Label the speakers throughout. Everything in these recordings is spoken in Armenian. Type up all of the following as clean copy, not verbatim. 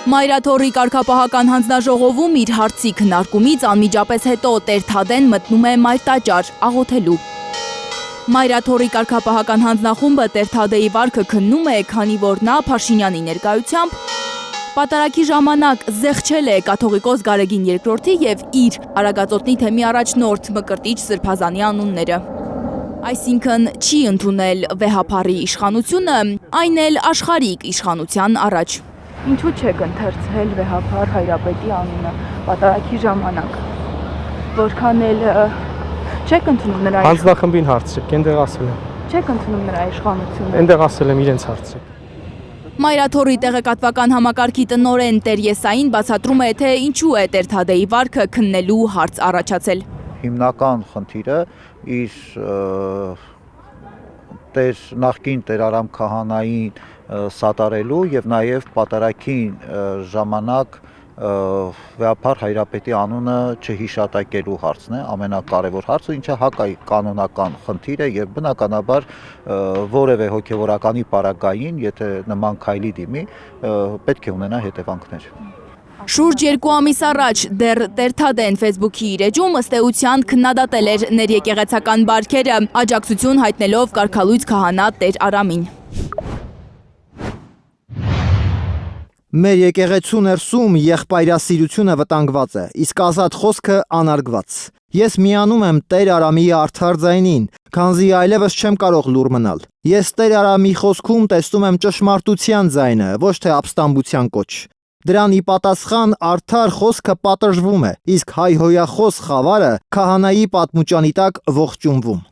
Speaker 1: Մայրաթորի կարգապահական հանձնաժողովում իր հարցի քննարկումից անմիջապես հետո Տեր Թադեն մտնում է մայրտաճար աղոթելու։ Մայրաթորի կարգապահական հանձնախումբը Տեր Թադեի վարքը քննում է, քանի որ նա Փաշինյանի ներկայությամբ պատարագի ժամանակ զեղչել է կաթողիկոս Գարեգին II-ի և իր Արագածոտնի թեմի առաջնորդ Մկրտիչ Սրբազանի անունները։ Այսինքն չի ընդունել վեհափառի իշխանությունը, այն էլ աշխարհիկ իշխանության առաջ։ Ինչու չեք ընթերցել վեհափառ Հայրապետի անունը պատարագի ժամանակ, որքան էլ չեք ընդունում նրա
Speaker 2: հանձնախմբին հարցրեք, այնտեղ ասել եմ։
Speaker 1: Չեք ընդունում նրա իշխանությունը։
Speaker 2: Այնտեղ ասել եմ իրենց հարցրեք։
Speaker 1: Մայրաթորի տեղեկատվական համակարգի տնօրեն Տեր Եսային բացատրում է, թե ինչու է Տեր Թադեի վարքը քննելու հարց առաջացել։
Speaker 3: Հիմնական խնդիրը իր նախկին Տեր Արամ քահանային սատարելու եւ նաեւ պատարագին ժամանակ վեհափառ Հայրապետի անունը չհիշատակելու հարցն է, ամենակարևոր հարցը, ինչը հակայի կանոնական խնդիր է եւ բնականաբար որևէ հոգեվորականի պարագային, եթե նման քայլի դիմի, պետք է ունենա հետևանքներ։
Speaker 1: Շուրջ 2 ամիս առաջ դեռ Տեր Թադեն Facebook-ի իր էջում ըստ էության քննադատել էր ներեկեղեցական բարքերը, աջակցություն հայտնելով կարգալույծ քահանա Տեր Արամին։
Speaker 4: Մեր եկեղեցու ներսում եղբայրասիրությունը վտանգված է, իսկ ազատ խոսքը անարգված։ Ես միանում եմ Տեր Արամի արդար ձայնին, քանզի այլևս չեմ կարող լուռ մնալ։ Ես Տեր Արամի խոսքում տեսնում եմ ճշմարտության ձայնը, ոչ թե ապստամբության կոչ։ Դրան ի պատասխան արդար խոսքը պատժվում է, իսկ հայհոյախոս խավարը քահանայի պատմուճանի տակ ողջունվում։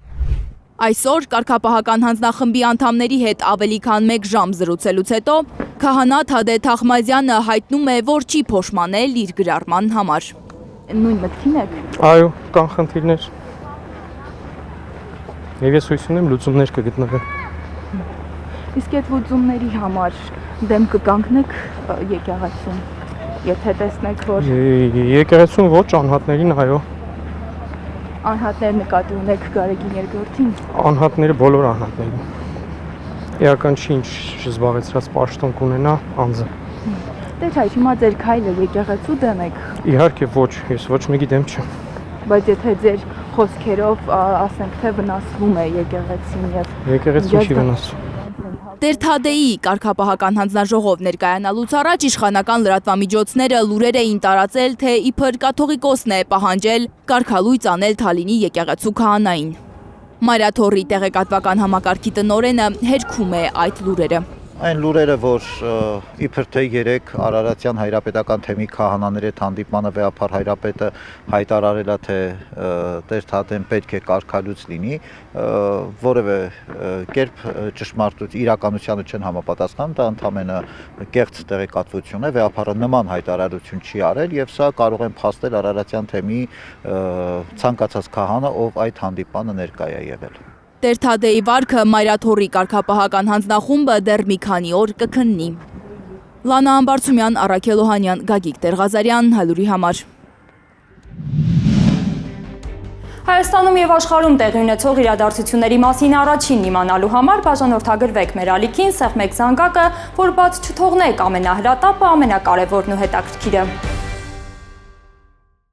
Speaker 1: Այսօր կարգապահական հանձնախմբի անդամների հետ ավելի քան 1 ժամ զրուցելուց հետո քահանա Թադե Թախմազյանը հայտնում է, որ չի փոշմանել իր գրառման համար։ Նույն մտքին եք։
Speaker 2: Այո, կան խնդիրներ։ Եվ ես հույս ունեմ լուծումներ կգտնվեն։
Speaker 1: Իսկ այդ լուծումների համար դեմ կկանգնեք եկեղեցուն, եթե տեսնեք, որ
Speaker 2: եկեղեցուն ոչ, անհատներին այո։
Speaker 1: Անհատներ նկատի ունեք Գարեգին II-ին։
Speaker 2: Անհատները բոլոր անհատներին։ Էական չի ինչ զբաղեցրած պաշտոն կունենա անձը։
Speaker 1: Դե չէ, հիմա ձեր քայլը եկեղեցու դեմ եք։
Speaker 2: Իհարկե ոչ, ես ոչ մեկի դեմ չեմ։
Speaker 1: Բայց եթե ձեր խոսքերով ասենք թե վնասվում է եկեղեցին եւ
Speaker 2: եկեղեցին չի վնասվում։
Speaker 1: Տեր Թադեի կարգապահական հանձնաժողով ներկայանալուց առաջ իշխանական լրատվամիջոցները լուրեր էին տարածել, թե իբր կաթողիկոսն է պահանջել կարգալույծ անել Թալինի եկեղեցու քահանային։ Մայրաթորի տեղեկատվական համակարգի տնօրենը հերքում է այդ լուրերը։
Speaker 3: Այն լուրերը, որ իբր թե 3 Արարատյան հայրապետական թեմի քահանաների հետ հանդիպմանը վեհափառ Հայրապետը հայտարարել է, թե Տեր Թադեն պետք է կարգալույծ լինի, որևէ կերպ ճշմարտ իրականությանը չեն համապատասխանում, դա ընդհանրապես կեղծ տեղեկատվություն է, վեհափառը նման հայտարարություն չի արել եւ սա կարող են փաստել Արարատյան թեմի ցանկացած քահանա, ով այդ հանդիպանը ներկայ է եղել։
Speaker 1: Տեր Թադեի վարքը Մայրաթորի կարգապահական հանձնախումբը դեռ մի քանի օր կքննի։ Լանա Ամբարձումյան, Առաքել Օհանյան, Գագիկ Տեր-Ղազարյան, Հայլուրի համար։
Speaker 5: Հայաստանում եւ աշխարհում տեղի ունեցող իրադարձությունների մասին առաջինն իմանալու համար բաժանորդագրվեք մեր ալիքին, սեղմեք զանգակը, որ բաց չթողնեք ամենահրատապը, ամենակարևորն ու հետաքրքիրը։